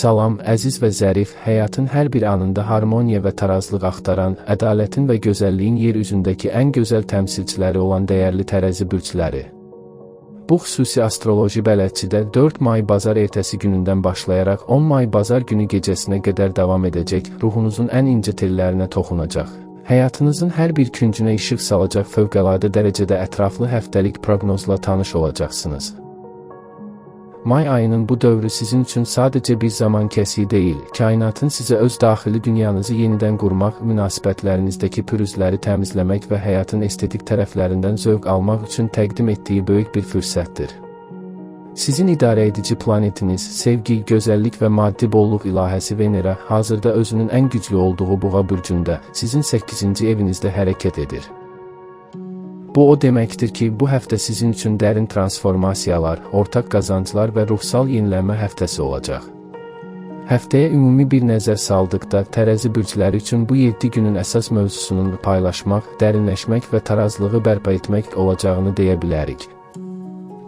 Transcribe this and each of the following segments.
Salam, əziz və zərif, həyatın hər bir anında harmoniya və tarazlıq axtaran, ədalətin və gözəlliyin yer üzündəki ən gözəl təmsilçiləri olan dəyərli tərəzi bürcləri. Bu xüsusi astroloji bələdçidə 4 may bazar ertəsi günündən başlayaraq 10 may bazar günü gecəsinə qədər davam edəcək, ruhunuzun ən incə tellərinə toxunacaq. Həyatınızın hər bir küncünə işıq salacaq fövqəladə dərəcədə ətraflı həftəlik proqnozla tanış olacaqsınız. May ayının bu dövrü sizin üçün sadəcə bir zaman kəsiyi deyil, kainatın sizə öz daxili dünyanızı yenidən qurmaq, münasibətlərinizdəki pürüzləri təmizləmək və həyatın estetik tərəflərindən zövq almaq üçün təqdim etdiyi böyük bir fürsətdir. Sizin idarə edici planetiniz, sevgi, gözəllik və maddi bolluq ilahəsi Venera, hazırda özünün ən güclü olduğu Boğa bürcündə, sizin 8-ci evinizdə hərəkət edir. Bu o deməkdir ki, bu həftə sizin üçün dərin transformasiyalar, ortaq qazanclar və ruhsal yenilənmə həftəsi olacaq. Həftəyə ümumi bir nəzər saldıqda, tərəzi bürcləri üçün bu 7 günün əsas mövzusunun paylaşmaq, dərinləşmək və tarazlığı bərpa etmək olacağını deyə bilərik.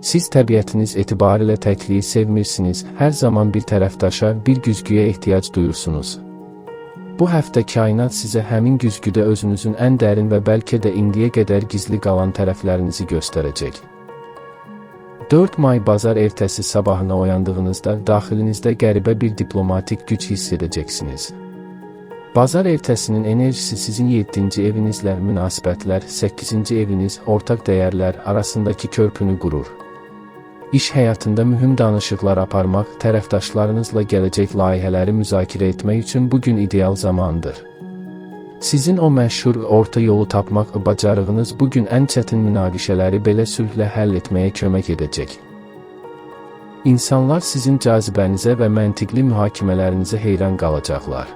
Siz təbiətiniz etibarilə təkliyi sevmirsiniz, hər zaman bir tərəfdaşa, bir güzgüyə ehtiyac duyursunuz. Bu həftə kainat sizə həmin güzgüdə özünüzün ən dərin və bəlkə də indiyə qədər gizli qalan tərəflərinizi göstərəcək. 4 may bazar ertəsi sabahına oyandığınızda daxilinizdə qəribə bir diplomatik güc hiss edəcəksiniz. Bazar ertəsinin enerjisi sizin 7-ci evinizlə münasibətlər, 8-ci eviniz, ortaq dəyərlər arasındakı körpünü qurur. İş həyatında mühüm danışıqlar aparmaq, tərəfdaşlarınızla gələcək layihələri müzakirə etmək üçün bugün ideal zamandır. Sizin o məşhur orta yolu tapmaq bacarığınız bugün ən çətin münaqişələri belə sülhlə həll etməyə kömək edəcək. İnsanlar sizin cazibənizə və məntiqli mühakimələrinizə heyran qalacaqlar.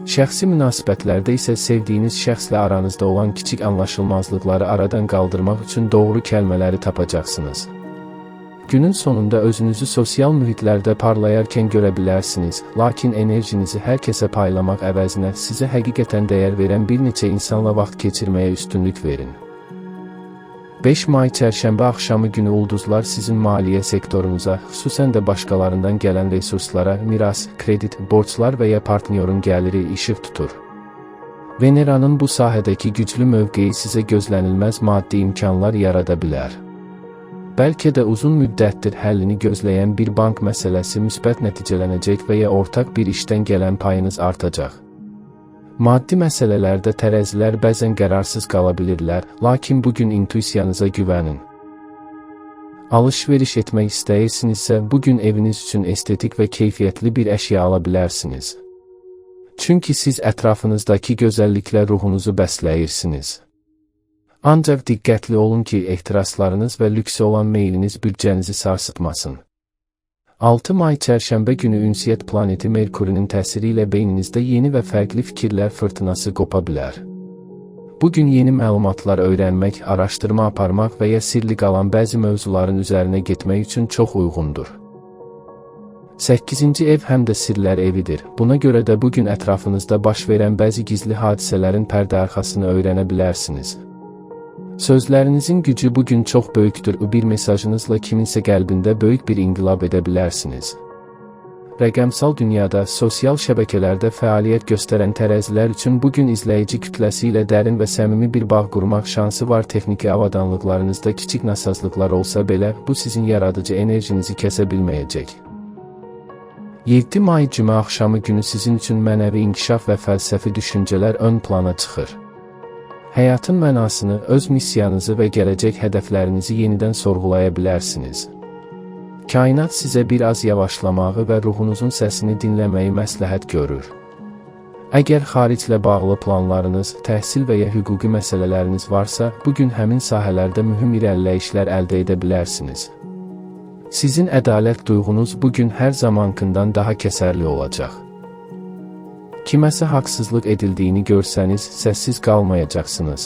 Şəxsi münasibətlərdə isə sevdiyiniz şəxslə aranızda olan kiçik anlaşılmazlıqları aradan qaldırmaq üçün doğru kəlmələri tapacaqsınız. Günün sonunda özünüzü sosial mühitlərdə parlayarkən görə bilərsiniz, lakin enerjinizi hər kəsə paylamaq əvəzinə sizə həqiqətən dəyər verən bir neçə insanla vaxt keçirməyə üstünlük verin. 5 may çərşənbə axşamı günü ulduzlar sizin maliyyə sektorunuza, xüsusən də başqalarından gələn resurslara, miras, kredit, borclar və ya partnyorun gəliri işıq tutur. Veneranın bu sahədəki güclü mövqeyi sizə gözlənilməz maddi imkanlar yarada bilər. Bəlkə də uzun müddətdir həllini gözləyən bir bank məsələsi müsbət nəticələnəcək və ya ortaq bir işdən gələn payınız artacaq. Maddi məsələlərdə tərəzilər bəzən qərarsız qala bilirlər, lakin bugün intuisiyanıza güvənin. Alış-veriş etmək istəyirsinizsə, bugün eviniz üçün estetik və keyfiyyətli bir əşya ala bilərsiniz. Çünki siz ətrafınızdakı gözəlliklə ruhunuzu bəsləyirsiniz. Ancaq diqqətli olun ki, ehtiraslarınız və lüksə olan meyliniz büdcənizi sarsıtmasın. 6 may çərşənbə günü ünsiyyət planeti Merkurinin təsiri ilə beyninizdə yeni və fərqli fikirlər fırtınası qopa bilər. Bugün yeni məlumatlar öyrənmək, araşdırma aparmaq və ya sirli qalan bəzi mövzuların üzərinə getmək üçün çox uyğundur. 8-ci ev həm də sirlər evidir. Buna görə də bugün ətrafınızda baş verən bəzi gizli hadisələrin pərdə arxasını öyrənə bilərsiniz. Sözlərinizin gücü bugün çox böyükdür, bir mesajınızla kiminsə qəlbində böyük bir inqilab edə bilərsiniz. Rəqəmsal dünyada, sosial şəbəkələrdə fəaliyyət göstərən tərəzilər üçün bugün izləyici kütləsi ilə dərin və səmimi bir bağ qurmaq şansı var. Texniki avadanlıqlarınızda kiçik nasazlıqlar olsa belə, bu sizin yaradıcı enerjinizi kəsə bilməyəcək. 7 may cümə axşamı günü sizin üçün mənəvi inkişaf və fəlsəfi düşüncələr ön plana çıxır. Həyatın mənasını, öz missiyanızı və gələcək hədəflərinizi yenidən sorğulaya bilərsiniz. Kainat sizə bir az yavaşlamağı və ruhunuzun səsini dinləməyi məsləhət görür. Əgər xariclə bağlı planlarınız, təhsil və ya hüquqi məsələləriniz varsa, bugün həmin sahələrdə mühüm irəliləyişlər əldə edə bilərsiniz. Sizin ədalət duyğunuz bugün hər zamankından daha kəsərli olacaq. Kiməsə haqsızlıq edildiyini görsəniz, səssiz qalmayacaqsınız.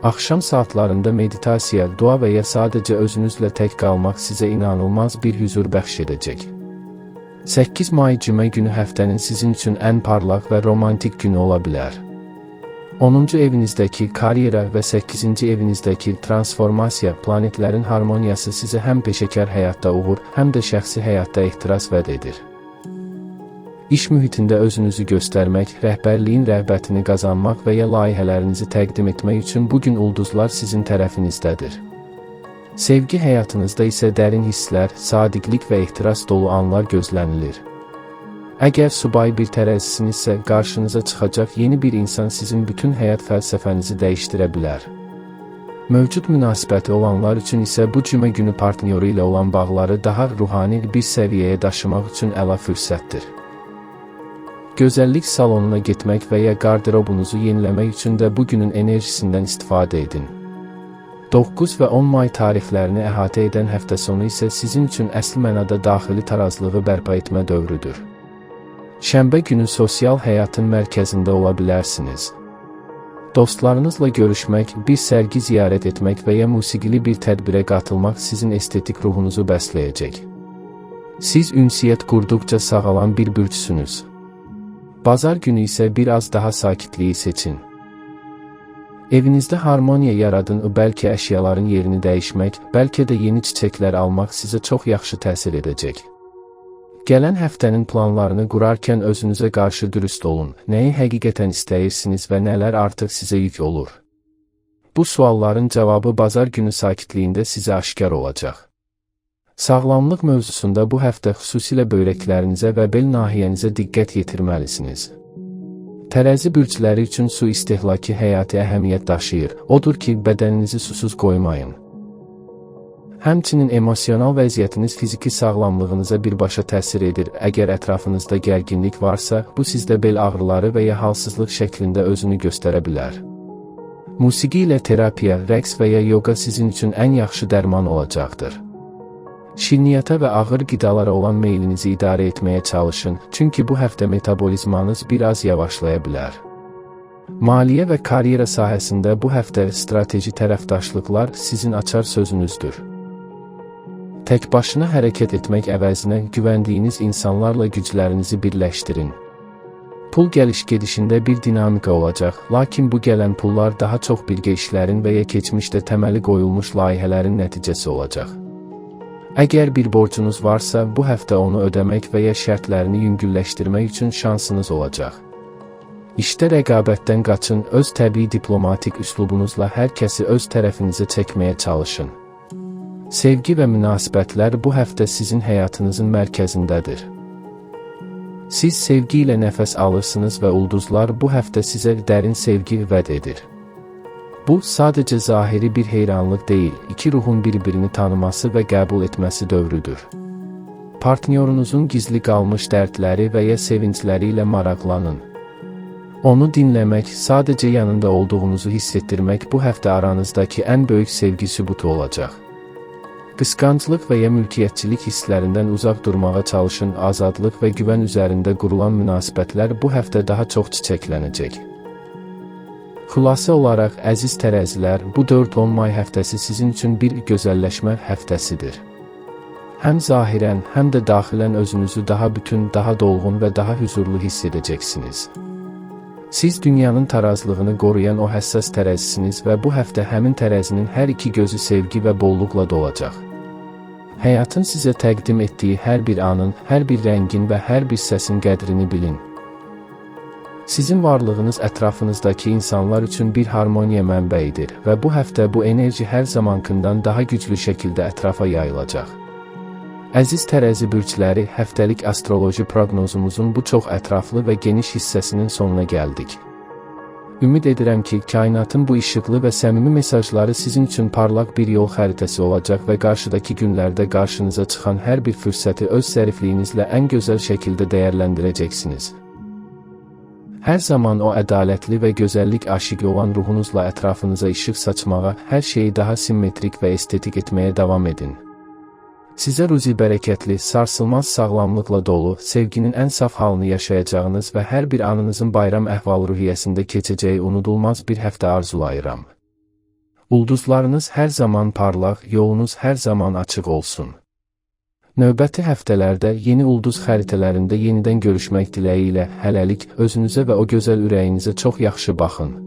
Axşam saatlarında meditasiya, dua və ya sadəcə özünüzlə tək qalmaq sizə inanılmaz bir hüzur bəxş edəcək. 8 may cümə günü həftənin sizin üçün ən parlaq və romantik günü ola bilər. 10-cu evinizdəki karyera və 8-ci evinizdəki transformasiya planetlərin harmoniyası sizə həm peşəkar həyatda uğur, həm də şəxsi həyatda ehtiras vəd edir. İş mühitində özünüzü göstərmək, rəhbərliyin rəğbətini qazanmaq və ya layihələrinizi təqdim etmək üçün bugün ulduzlar sizin tərəfinizdədir. Sevgi həyatınızda isə dərin hisslər, sadiqlik və ehtiras dolu anlar gözlənilir. Əgər subay bir tərəzisinizsə, qarşınıza çıxacaq yeni bir insan sizin bütün həyat fəlsəfənizi dəyişdirə bilər. Mövcud münasibəti olanlar üçün isə bu cümə günü partnyoru ilə olan bağları daha ruhani bir səviyyəyə daşımaq üçün əla fürsətdir. Gözəllik salonuna getmək və ya qarderobunuzu yeniləmək üçün də bugünün enerjisindən istifadə edin. 9 və 10 may tarixlərini əhatə edən həftə sonu isə sizin üçün əsl mənada daxili tarazlığı bərpa etmə dövrüdür. Şənbə günü sosial həyatın mərkəzində ola bilərsiniz. Dostlarınızla görüşmək, bir sərgi ziyarət etmək və ya musiqili bir tədbirə qatılmaq sizin estetik ruhunuzu bəsləyəcək. Siz ünsiyyət qurduqca sağalan bir bürçsünüz. Bazar günü isə biraz daha sakitliyi seçin. Evinizdə harmoniya yaradın, bəlkə əşyaların yerini dəyişmək, bəlkə də yeni çiçəklər almaq sizə çox yaxşı təsir edəcək. Gələn həftənin planlarını qurarkən özünüzə qarşı dürüst olun. Nəyi həqiqətən istəyirsiniz və nələr artıq sizə yük olur? Bu sualların cavabı bazar günü sakitliyində sizə aşkar olacaq. Sağlamlıq mövzusunda bu həftə xüsusilə böyrəklərinizə və bel nahiyənizə diqqət yetirməlisiniz. Tərəzi bürcləri üçün su istehlakı həyati əhəmiyyət daşıyır. Odur ki, bədəninizi susuz qoymayın. Həmçinin emosional vəziyyətiniz fiziki sağlamlığınıza birbaşa təsir edir. Əgər ətrafınızda gərginlik varsa, bu sizdə bel ağrıları və ya halsızlıq şəklində özünü göstərə bilər. Musiqi ilə terapiya, rəqs və ya yoga sizin üçün ən yaxşı dərman olacaqdır. Şirniyyata və ağır qidalara olan meylinizi idarə etməyə çalışın, çünki bu həftə metabolizmanız biraz yavaşlaya bilər. Maliyyə və karyera sahəsində bu həftə strateji tərəfdaşlıqlar sizin açar sözünüzdür. Tək başına hərəkət etmək əvəzinə güvəndiyiniz insanlarla güclərinizi birləşdirin. Pul gəliş-gedişində bir dinamika olacaq, lakin bu gələn pullar daha çox birgə işlərin və ya keçmişdə təməli qoyulmuş layihələrin nəticəsi olacaq. Əgər bir borcunuz varsa, bu həftə onu ödəmək və ya şərtlərini yüngülləşdirmək üçün şansınız olacaq. İşdə rəqabətdən qaçın, öz təbii diplomatik üslubunuzla hər kəsi öz tərəfinizə çəkməyə çalışın. Sevgi və münasibətlər bu həftə sizin həyatınızın mərkəzindədir. Siz sevgi ilə nəfəs alırsınız və ulduzlar bu həftə sizə dərin sevgi vəd edir. Bu, sadəcə zahiri bir heyranlıq deyil, iki ruhun bir-birini tanıması və qəbul etməsi dövrüdür. Partnyorunuzun gizli qalmış dərdləri və ya sevincləri ilə maraqlanın. Onu dinləmək, sadəcə yanında olduğunuzu hiss etdirmək bu həftə aranızdakı ən böyük sevgi sübutu olacaq. Qısqanclıq və ya mülkiyyətçilik hisslərindən uzaq durmağa çalışın, azadlıq və güvən üzərində qurulan münasibətlər bu həftə daha çox çiçəklənəcək. Xülasə olaraq, əziz tərəzilər, bu 4-10 may həftəsi sizin üçün bir gözəlləşmə həftəsidir. Həm zahirən, həm də daxilən özünüzü daha bütün, daha dolğun və daha hüzurlu hiss edəcəksiniz. Siz dünyanın tarazlığını qoruyan o həssas tərəzisiniz və bu həftə həmin tərəzinin hər iki gözü sevgi və bolluqla dolacaq. Həyatın sizə təqdim etdiyi hər bir anın, hər bir rəngin və hər bir səsin qədrini bilin. Sizin varlığınız ətrafınızdakı insanlar üçün bir harmoniya mənbəyidir və bu həftə bu enerji hər zamankından daha güclü şəkildə ətrafa yayılacaq. Əziz tərəzi bürcləri, həftəlik astroloji proqnozumuzun bu çox ətraflı və geniş hissəsinin sonuna gəldik. Ümid edirəm ki, kainatın bu işıqlı və səmimi mesajları sizin üçün parlaq bir yol xəritəsi olacaq və qarşıdakı günlərdə qarşınıza çıxan hər bir fürsəti öz zərifliyinizlə ən gözəl şəkildə dəyərləndirəcəksiniz. Hər zaman o ədalətli və gözəllik aşiqi olan ruhunuzla ətrafınıza işıq saçmağa, hər şeyi daha simmetrik və estetik etməyə davam edin. Sizə ruzi bərəkətli, sarsılmaz sağlamlıqla dolu, sevginin ən saf halını yaşayacağınız və hər bir anınızın bayram əhval-ruhiyyəsində keçəcəyi unudulmaz bir həftə arzulayıram. Ulduzlarınız hər zaman parlaq, yolunuz hər zaman açıq olsun. Növbəti həftələrdə yeni ulduz xəritələrində yenidən görüşmək diləyi ilə hələlik özünüzə və o gözəl ürəyinizə çox yaxşı baxın.